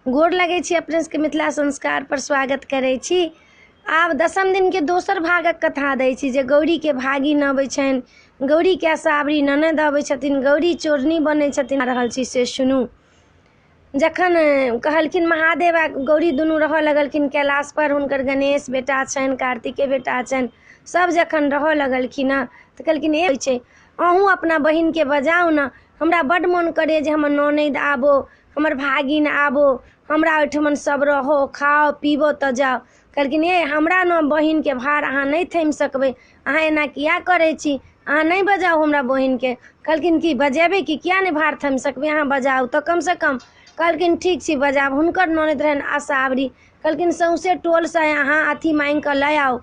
गोर लगै छी अपने सबके मिथिला संस्कार पर स्वागत करै छी। आब 10म दिन के दोसर भागक कथा दै छी जे गौरी के भागिन अबै छनि, गौरी के असावरी ननद अबै छथिन, गौरी चोरनी बनै छथिन। रहल छी से सुनू। जखन कहलखिन महादेव आ गौरी दुनू रहऽ लगलखिन कैलाश पर, हुनकर गणेश बेटा छनि, कार्तिके बेटा छनि, सब जखन रहऽ लगलखिन हँ तऽ कहलखिन ए छै अहूँ अपना बहिनके बजाउ ने, हमरा बड्ड मोन करे जे हमर ननद आबो, हमर भागिन आबो, हमरा ओहिठमन सब रहो, खाओ पीबो तऽ जाओ। कहलखिन ए हमरा न बहिनके भार अहाँ नहीं थमि सकबै, अहाँ एना किया करै छी, अहाँ नहीं बजाउ हमरा बहिनके। कहलखिन कि बजेबै कि किया नहीं भार थमि सकबै, अहाँ बजाउ तऽ कम से कम। कहलखिन ठीक छी बजाब। हुनकर ननद रहनि आसावरी। कहलखिन सौंसे टोलसँ अहाँ अथी मांगि कऽ लए आउ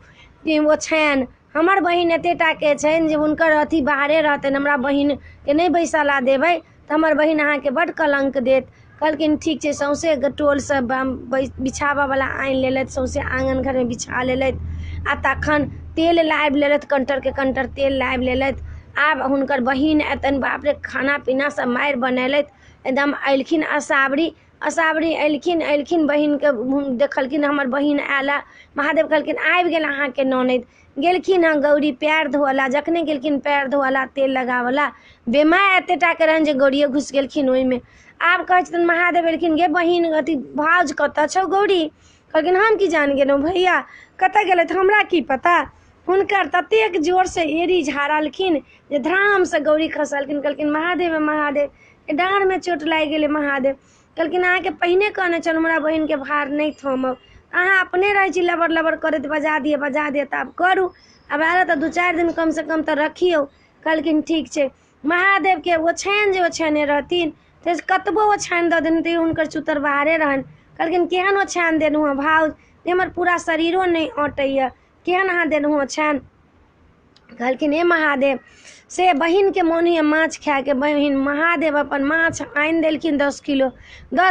ओछानि, हमर बहिन एतेटाके छनि जे हुनकर अथी बाहरे रहतनि, हमरा बहिनके नहीं बैसला देबै तऽ हमर बहिन अहाँके बड्ड कलंक देत। कहलखिन ठीक छै। सौंसे टोलसँ बिछाबऽवला आनि लेलथि, सौंसे आँगन घरमे बिछा लेलथि आ तखन तेल लाबि लेलथि, कंटरके कंटर तेल लाबि लेलथि। आब हुनकर बहिन एतनि, बाप रे खाना पीना सब मारि बनेलथि, एकदम अएलखिन असावरी अएलखिन बहिनके देखलखिन हमर बहिन आएला। महादेव कहलखिन आबि गेल अहाँके ननद। गेलखिन हँ गौरी पैर धोअला, जखने गेलखिन पैर धोअला तेल लगावला, बेमाय एतेटाके रहनि जे गौरिये घुसि गेलखिन ओहिमे। आब कहै छथिन महादेव एलखिन गे बहिन अथी भाउज कतऽ छौ गौरी। कहलखिन हम की जान गेलहुँ भैया, कतऽ गेलथि हमरा की पता। हुनकर ततेक जोरसँ एड़ी झाड़लखिन जे धड़ामसँ गौरी खसलखिन। कहलखिन महादेव महादेव, डाँरमे चोट लागि गेलै महादेव। कहलखिन अहाँके पहिने कहने छलहुँ हमरा बहिनके भार नहीं थमब, अहाँ अपने रहै छी लबर लबर करैत बजा दिअ तऽ आब करू, आब आएल तऽ 2-4 दिन कम से कम तऽ रखियौ। कहलखिन ठीक छै। महादेवके ओछानि जे ओछाने रहथिन तऽ कतबो ओछानि दऽ देने तैयो हुनकर चुतर बाहरे रहनि। कहलखिन केहन ओछानि देलहुँ हँ भाउज, जे हमर पूरा शरीरो नहीं अँटैए, केहन अहाँ देलहुँ ओछानि। कहलखिन हे महादेव से बहिनके मोन होइए माछ खाएके, बहिन महादेव अपन माछ आनि देलखिन 10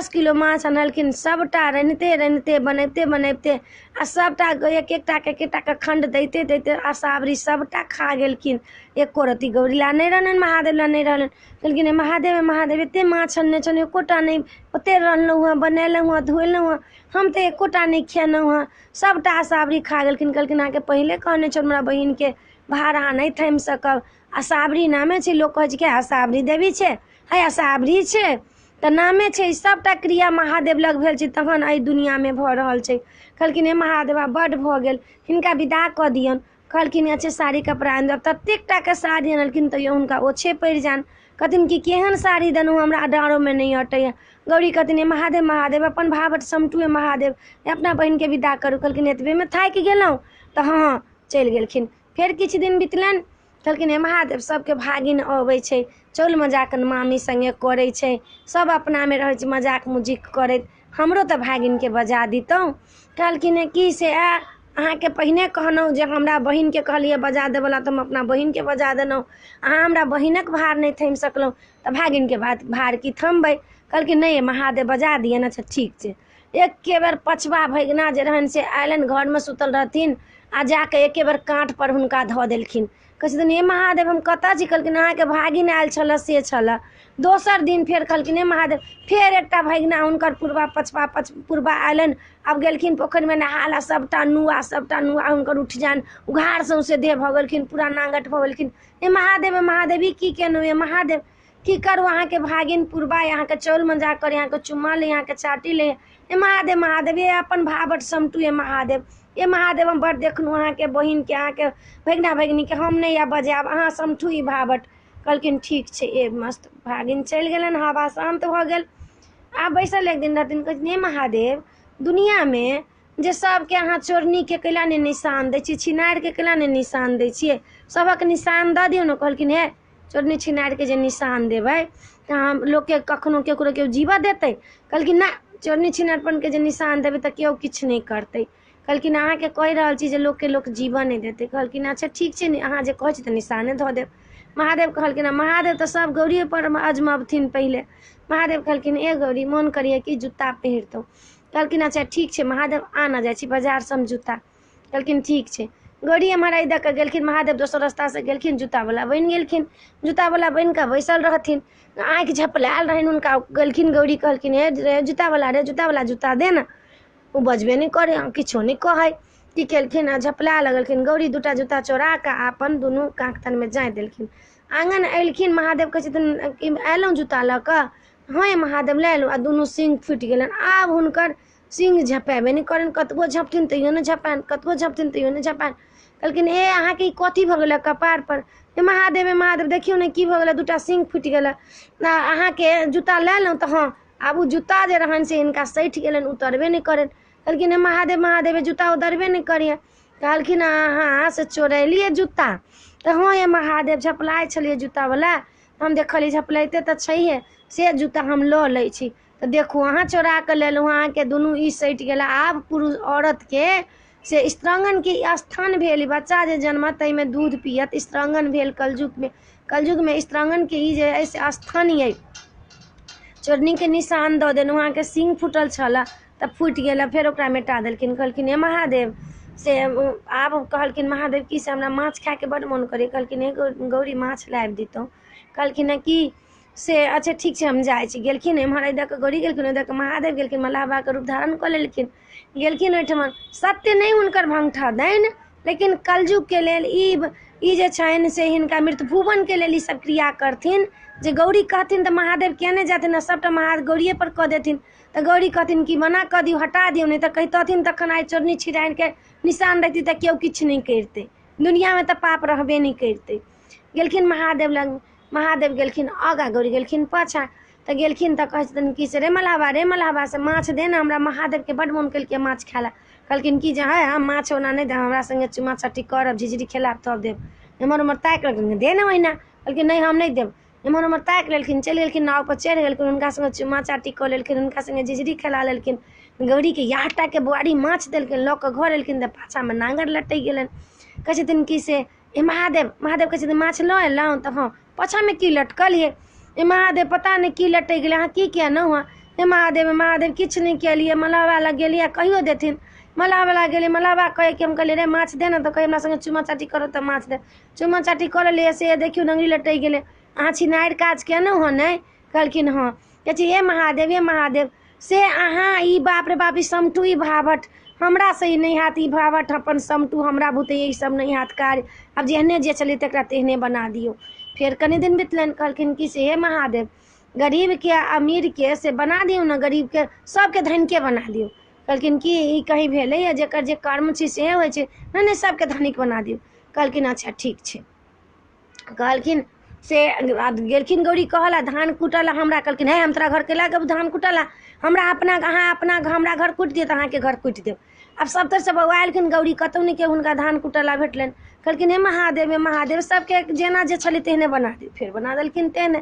किलो माछ आनलखिन। सबटा रनिते बनैबते आ सबटा एक एकटाके खण्ड दैते आसावरी सबटा खा गेलखिन। एको रत्ती गौरी ला नहीं रहलनि, महादेव ला नहीं रहलनि। कहलखिन महादेव एते माछ अनने छलहुँ एकोटा नहीं, ओते रनलहुँ हँ, बनेलहुँ हँ, धोलहुँ हँ, हम तऽ एकोटा नहीं खेलहुँ हँ, सबटा आसावरी खा गेलखिन। कहलखिन अहाँके पहिले कहने छलहुँ हमरा बहिनके भार अहाँ नहीं थमि सकब। आसावरी नामे छै, लोक कहै छै कि आसावरी देवी छै, है आसावरी छै तऽ नामे छै। सबटा क्रिया महादेव लग भेल छै तहन एहि दुनियामे भऽ रहल छै। कहलखिन हे महादेव आब बड्ड भऽ गेल, हिनका विदा कऽ दियौन। कहलखिन अच्छे साड़ी कपड़ा आनि देब। ततेकटाके साड़ी आनलखिन तैयो हुनका ओछे पड़ि जान। कहथिन कि केहन साड़ी देलहुँ हमरा डाँरोमे नहीं अटैए। गौरी कहथिन हे महादेव अपन भावट समटुए महादेव, अपना बहिनके विदा करू। कहलखिन एतबेमे थाकि गेलहुँ तऽ हाँ चलि गेलखिन। फेर किछु दिन बितलनि। कहलखिन हे महादेव सबके भागिन अबै छै, चौल मजाक मामी संगे करै छै, सब अपनामे रहै छै मजाक मुजिक करैत, हमरो तऽ भागिनके बजा दितहुँ। कहलखिन कि से अहाँके पहिने कहलहुँ जे हमरा बहिनके कहलिए बजा देवला तऽ हम अपना बहिनके बजा देलहुँ, अहाँ हमरा बहिनक भार नहीं थमि सकलहुँ तऽ भागिनके भार की थमबै। कहलखिन नहीं महादेव बजा दियनि। अच्छा ठीक छै। एके बेर पछबा भगिना जे रहनि से आयलनि, घरमे सुतल रहथिन आ जाके एके बेर काँठ पर हुनका धऽ देलखिन। कहै छथिन हे महादेव हम कतऽ छी। कहलखिन अहाँके भागिन आयल छलऽ से छलऽ। दोसर दिन फेर कहलखिन हे महादेव, फेर एकटा भगिना हुनकर पुरबा आयलनि। आब गेलखिन पोखरिमे नहालऽ, सबटा नुआ हुनकर उठि जान, उघार सौंसे देह भऽ गेलखिन, पूरा नांगट भऽ गेलखिन। हे महादेव ई की केलहुँ हे महादेव, की करू अहाँके भागिन पुरबा अहाँके चौल मजाक करे, अहाँके चुम्मा ले, अहाँके चाटी ले। हे महादेव ये अपन भावट समटू हे महादेव, ये महादेव हम बड़ देखलहुँ अहाँके बहिनके, अहाँके भगिना भगिनीके, हम नहीं आब बजायब, अहाँ समठू ई भावट। कहलखिन ठीक छै। ए मस्त भागिन चलि गेलनि, हवा शान्त भऽ गेल। आब बैसल एक दिन रहथिन। कहथिन हे महादेव दुनियामे जे सबके अहाँ चोरनीके कैला नहि निशान दै छियै, छिनारके कैला नहि निशान दै छियै, सबक निशान दऽ दियौ ने। कहलखिन हे चोरनी छिनारके जे निशान देबै तऽ हम लोकके कखनो केकरो केओ जीवऽ देतै। कहलखिन ना चोरनी छिनारपनके जे निशान देबै तऽ केओ किछु नहीं करतै। कहलखिन अहाँके कहि रहल छी जे लोकके लोक जीवऽ नहीं देतै। कहलखिन अच्छा ठीक छै, अहाँ जे कहै छी तऽ निशाने धऽ देब। महादेव कहलखिन महादेव तऽ सब गौरीये पर अजमबथिन पहिले। महादेव कहलखिन ए गौरी मोन करिए कि जूता पहिरतौ। कहलखिन अच्छा ठीक छै महादेव आना जाइ छी बाजार से हम जूता। कहलखिन ठीक छै। गौरी हमारा इधर के गेलखिन महादेव दोसर रास्ता से गेलखिन, जूता वाला बन गेलखिन, जूता वाला बन के बैसल रहथिन, आँखि झपलायल रहन उनका। गेलखिन गौरी कहलखिन हे जूता वाला जूता दे ना। वो बजबे नहीं करे, किछो नहीं कहे। की केलखिन झपला लगलखिन। गौरी दूटा जूता चोरा के अपन दुनू कांख तन में जाय देलखिन। आंगन एलखिन, महादेव कहै छथिन एलहुँ जूता लऽ कऽ। हाँ महादेव ले एलहुँ। आ दुनू सिंह फुटि गेलनि। आब हुनकर सिंह झपेबे नहीं करन, कतबो झपथिन तैयो नहीं झपान, कतबो झपथिन तैयो नहीं झपान। कहलखिन ए अहाँके ई कथी भऽ गेलै कपार पर? हे महादेव देखियौ ने की भऽ गेलै, दूटा सिंह फुटि गेलै। अहाँके जूता लए लहुँ तऽ हाँ आब उ जूता जे रहन से हिनका सठि गेलनि, उतरबे नहीं करनि। कहलखिन हे महादेव जूता उतरबे नहीं करिए। कहलखिन अहाँ से चोरैलिए जूता? तऽ हाँ ये महादेव झपलाइ छलिए जूता वाला, हम देखलिए झपलाइते तऽ छैहे, से जूता हम लऽ लै छी। तऽ देखू अहाँ चोरा के लेलहुँ, अहाँके दुनू ई सटि गेला। आब पुरुष औरत के से स्त्रांगन के स्थान भेल। बच्चा जे जन्मत ताहिमे दूध पियत, स्त्रांगन भेल कलयुग में स्त्रांगन के ई जे अइ स्थान अइ। चोरनी के निशान दऽ देलहुँ, अहाँके सिंह फूटल छल तऽ फूटि गेल, फेर ओकरा मिटा देलखिन। कहलखिन हे महादेव से आब कहलखिन महादेव की से हमरा माछ खाए के बड़ मन करे। कहलखिन हे गौरी माछ लाबि दितहुँ। कहलखिन हे कि से अच्छा ठीक छै हम जाइ छी। गेलखिन एम्हर इधर के गौरी गेलखिन, उधर के महादेव गेलखिन, मलाहबा के रूप धारण कऽ लेलखिन। गेलखिन ओहिठमा। सत्य नहीं हुनकर भंगठा दैन, लेकिन कलयुग के लेल ई जे छनि से हिनका मृतभुवन के लेल ई सब क्रिया करथिन। जे गौरी कहथिन तऽ महादेव केने जाथिन आ सबटा महादेव गौरीए पर कऽ देथिन। तऽ गौरी कहथिन कि मना कऽ दियौ, हटा दियौ, नहीं तऽ कहितथिन तखन आइ चोरनी छिड़ाइन के निशान रहती तऽ केओ किछु नहीं करितै, दुनिया में तऽ पाप रहबे नहीं करितै। गेलखिन महादेव लग, महादेव गेलखिन आगा, गौरी गेलखिन पाछा। तऽ गेलखिन तऽ कहै छथिन कि से रे मलाहबा से माछ दे ना, हमरा महादेव के बड मोन केलकै माछ खाय ला। कहलखिन कि जे है हम माछ ओना नहीं देब, हमरा संगे चुमा चाटी करब, झिझरी खेलाब तब देब। एम्हर उम्हर ताकि लेलखिन, दे ना ओहिना। कहलखिन नहीं हम नहीं देब। एम्हर उम्हर ताकि लेलखिन, चलि गेलखिन, नाव पर चढ़ि गेलखिन, हुनका संगे चुमा चाटी कऽ लेलखिन, हुनका संगे झिझरी खेला लेलखिन। गौरी के याहटा के बुआरी माछ देलखिन, लऽ कऽ घर एलखिन तऽ पाछा में नांगर लटकि गेलनि। कहै छथिन कि से ए महादेव कहै छथिन माछ लऽ एलहुँ तऽ हाँ पाछा में की लटकलिए? ए महादेव पता नहीं की लटकि गेलै, अहाँ की केलहुँ हँ? हे महादेव किछु नहीं केलिए, मलाहबा लग गेलिए कहियो देथिन। मलाहबा लग गेलिए, मलाहबा कहे कि हम कहलिए रे माछ दे ना, तऽ कहे हमरा संगे चुमा चाटी करो तऽ माछ दे। चुमा चाटी कर लिए से देखियो नंगरी लटकि गेलै। अहाँ छिनारि काज केलहुँ हँ नहीं? कहलखिन हाँ। कहै छी हे महादेव से अहाँ ई बाप रे बाप ई समटू ई भावट हमरा से ही नहीं हाथ, ई भावट अपन समटू हमरा बुते ई सब नहीं हाथ कार्य। अब जेहने जे चली तकरा तेहने बना दियो। फिर कनी दिन बितलनि। कहलखिन कि से हे महादेव गरीब के अमीर के से बना दियो ना, गरीब के सबके धन के बना दियो। कहलखिन कि ई कहीं भेलै जेकर जे कर्म छै से होइ छै, नहीं सबके धनिक बना दियो। कहलखिन अच्छा ठीक छै। कहलखिन से गेलखिन गौरी कहला धान कुटला हमरा। कहलखिन हे हम तोरा घर के लागे धान कुटला, हमरा अहाँ अपना हमरा घर कुटि दियौ तऽ अहाँके घर कुटि देब। आब सब तरह से बौआलखिन गौरी, कतौ नहीं के हुनका धान कुटला भेटलनि। कहलखिन हे महादेव सबके जेना जे छलै तेहने बना दियौ। फेर बना देलखिन तेहने।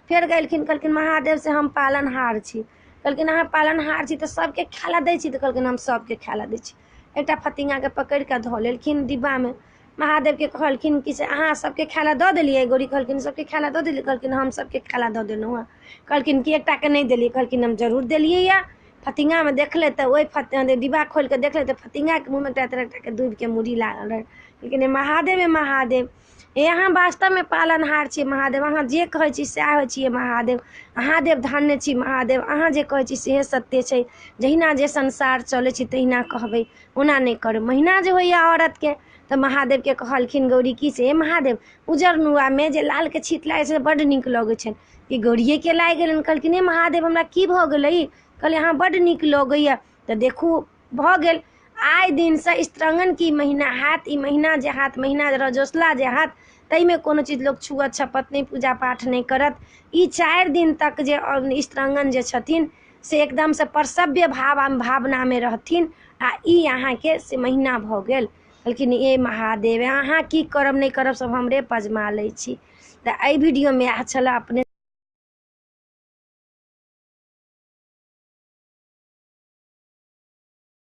फेर गेलखिन, कहलखिन महादेव से हम पालनहार छी। कहलखिन अहाँ पालनहार छी तऽ सबके खायला दै छी? तऽ कहलखिन हम सबके खायला दै छी। एकटा फतिंगा के पकड़ि के धऽ लेलखिन डिब्बा में। महादेव के कहलखिन कि से अहाँ सबके खायला दऽ देलिए? गौरी कहलखिन सबके खायला दऽ देलिए। कहलखिन हम सबके खायला दऽ देलहुँ हँ। कहलखिन कि एकटा के नहीं देलिए? कहलखिन हम जरूर देलिए या। फतिंगा में देखले तऽ ओहि डिब्बा खोल के देखले तऽ फतिंगा के मुँह में एकटा के दूध के मुड़ी लागल रहे। लेकिन महादेव अहाँ वास्तव में पालनहार छी महादेव, अहाँ जे कहै छी सएह होइ छियै महादेव। अहाँ देव धन्य छी महादेव, अहाँ जे कहै छी सेहे सत्य छै। जहिना जे संसार चलै छै तहिना कहबै, ओना नहीं करब। महीना जे होइया औरत के तऽ महादेव के कहलखिन गौरी की से महादेव उजर नुआ में जे लाल के छीट लागै छै बड्ड नीक लगै छै, ई गौरिये के लागि गेलनि। कहलखिन हे महादेव हमरा की भऽ गेलै? कहले अहाँ बड्ड नीक लगैया। तऽ देखू भऽ गेल। आइ दिन से स्त्रांगन की महीना हाथ, ई महीना जे हाथ, महीना रजोसला जे हाथ, ताहिमे कोनो चीज लोग छुअत छपत नहीं, पूजा पाठ नहीं करत। ई 4 दिन तक जे स्त्रांगन जे छथिन से एकदम से परसव्य भावना में रहथिन। आ ई अहाँ के से महीना भऽ गेल। कहलखिन ए महादेव अहाँ की करब नहीं करब सब हमरे पजमा लै छी। तऽ एहि वीडियो में इएह छलै। अपने